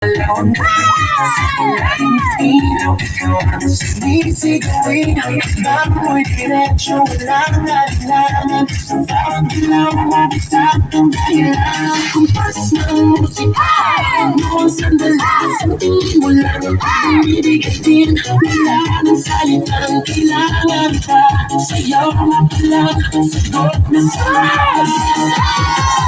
Alone, sinisigawin ang bago'y diretsyo, walang alinlangan. Bawat galaw mo, sakong dahilan. Kumpas ng musika, noong sandali, sabihin mo lang ang ibigay din. Wala ng salitang kailangan pa, sayaw mo pa lang, sagot na sarap.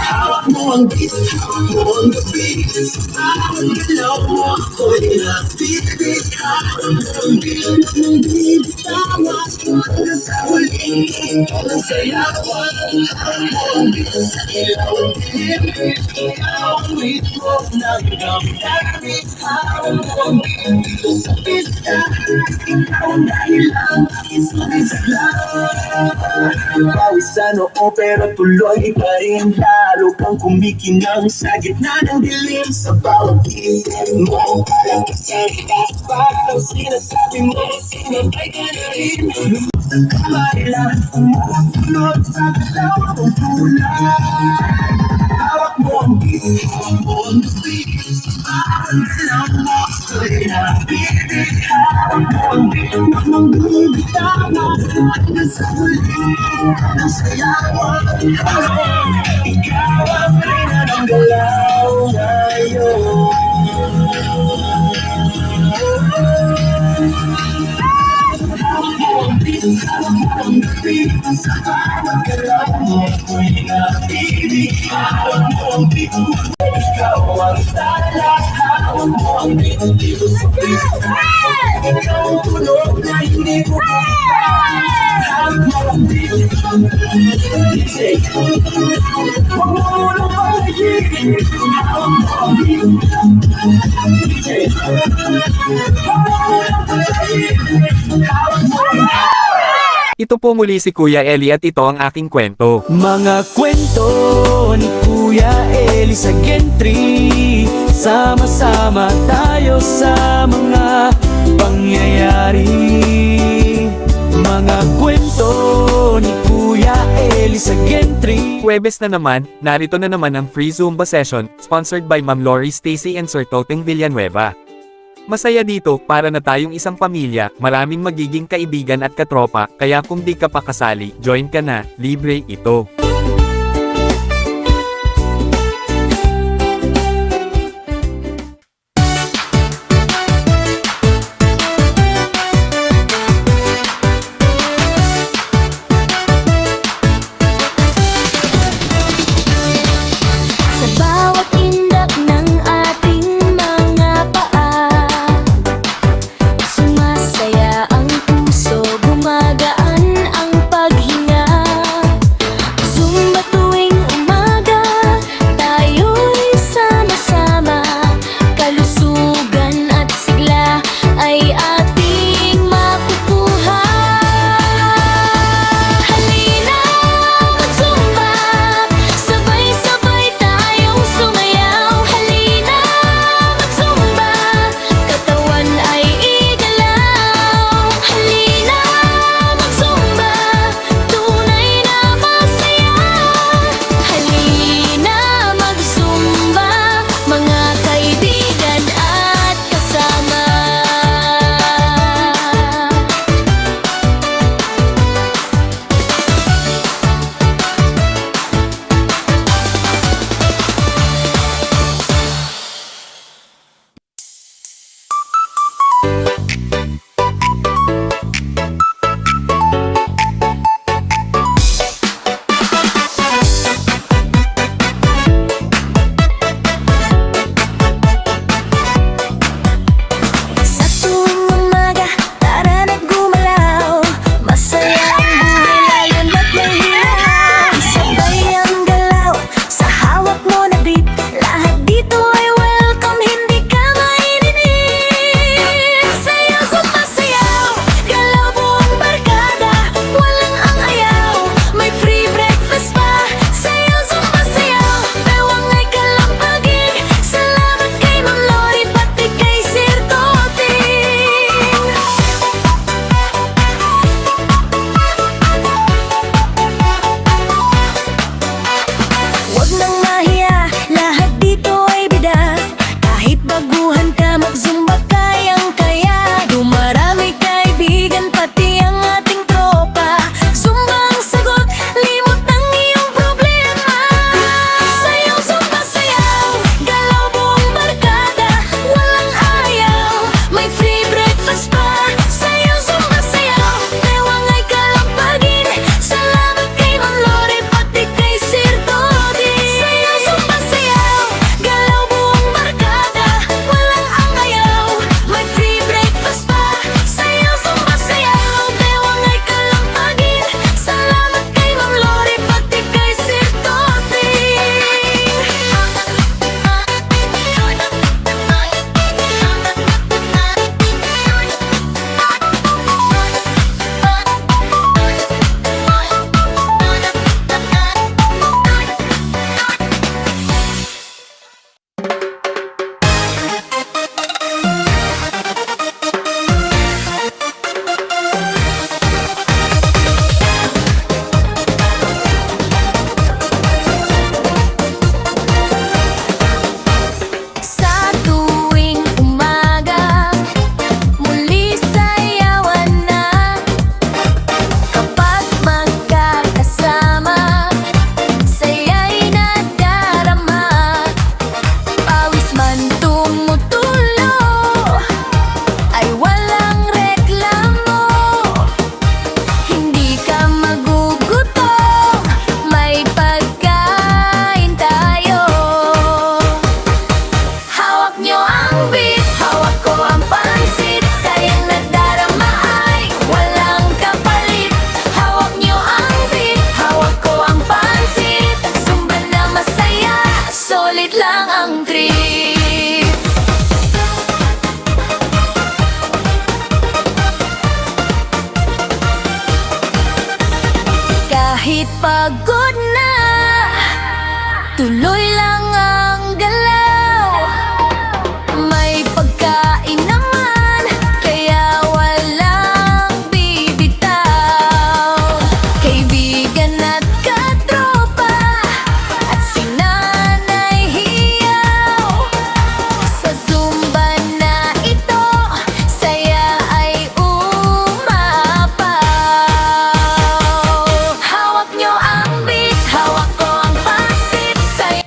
Hawak mo ang beat, hawak mo ang gabi, sa bawat galaw mo ako'y nabibig. Hawak mo ang beat, ng bibitawan, hanggang sa huli, hanggang sa yawan. Hawak mo ang beat, sa ilaw ang dilim, ikaw ang ritmo ng damdamin. Hawak mo ang beat, dito sa pista, ikaw ang dahilan, aking sumisagla. Pawis sa noo pero tuloy pa rin, lalo kang kumikinang sa gitna ng dilim. Sa bawat isip mo, parang kasalita, parang sinasabi mo, sinabay ka na rin. Lumutan ka marila, umusunod sa galaw mong tulad. Hawak mo ang beat, hawak mo ang gabi, sa bawat galaw mo ako'y nabibig. Hawak mo ang beat, ng bibitawan, hanggang sa huli, hanggang sa yawan. Ikaw ang reyna ng galaw ngayon. Hawak mo ang beat, hawak mo ang gabi, sa bawat galaw mo ako'y nabibig. Hawak mo ang beat, ikaw ang tala. Hawak mo ang beat, dito sa pista, ikaw ang tunog na hindi ko bukta. Hawak mo ang beat, DJ, huwag mo munang palayin. Hawak mo ang beat, DJ, huwag mo munang palayin. Hawak mo ang beat. Ito po muli si Kuya Eli at ito ang aking kwento. Mga kwento ni Kuya Eli sa Gentry. Sama-sama tayo sa mga pangyayari. Mga kwento ni Kuya Eli sa Gentry. Huwebes na naman, narito na naman ang free Zumba session, sponsored by Ma'am Lori Stacy and Sir Toteng Villanueva. Masaya dito, para na tayong isang pamilya, maraming magiging kaibigan at katropa, kaya kung di ka pa kasali, join ka na, libre ito. Sa bawat indak ng ating mga paa, sumasaya ang puso, gumagaan ang paghinga. Kwentuhan ka, mag-zumba, kayang-kaya. Dumarami kaibigan, pati ang ating tropa. Zumba ang sagot, limot ang iyong problema. Sayaw, zumba, sayaw, galaw buong barkada. Walang ayaw, may free breakfast pa. Sayaw, zumba, sayaw, bewangay kalampagin. Salamat kay Ma'am Lori, pati kay Sir Toti. Sayaw, zumba, sayaw, galaw buong barkada. Walang ayaw, may free breakfast pa. Sayaw, zumba, sayaw, bewangay kalampagin. Salamat kay Ma'am Lori, pati kay Sir Toti. Sa tuwing umaga, muli sayawan na. Kapag magkakasama, saya'y nadarama. Pawis man tumutulo, ay walang reklamo. Hindi ka magugutom, may pagkain tayo. Hawak nyo ang beat, hawak ko ang pansit. Sayang nadarama ay walang kapalit. Hawak nyo ang beat, hawak ko ang pansit. Zumba na masaya, solid lang ang trip. Kahit pagod na, tuloy lang ang galaw. May pagkain naman, kaya walang bibitaw. Kaibigan at katropa, at si Nanay Hiyaw. Sa Zumba na ito, saya ay umapaw. Hawak nyo ang beat, hawak ko ang pansit. Saya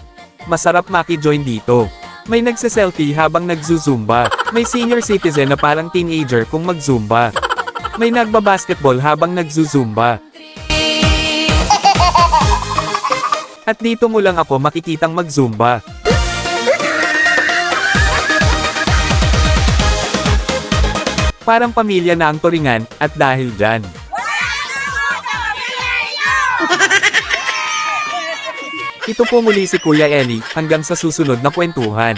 Masarap maki-join dito. May nagse-selfie habang nagzuzumba. May senior citizen na parang teenager kung magzumba. May nagbabasketball habang nagzuzumba. At dito mo lang ako makikitang magzumba. Parang pamilya na ang turingan, at dahil dyan. Ito po muli si Kuya Eli, hanggang sa susunod na kwentuhan.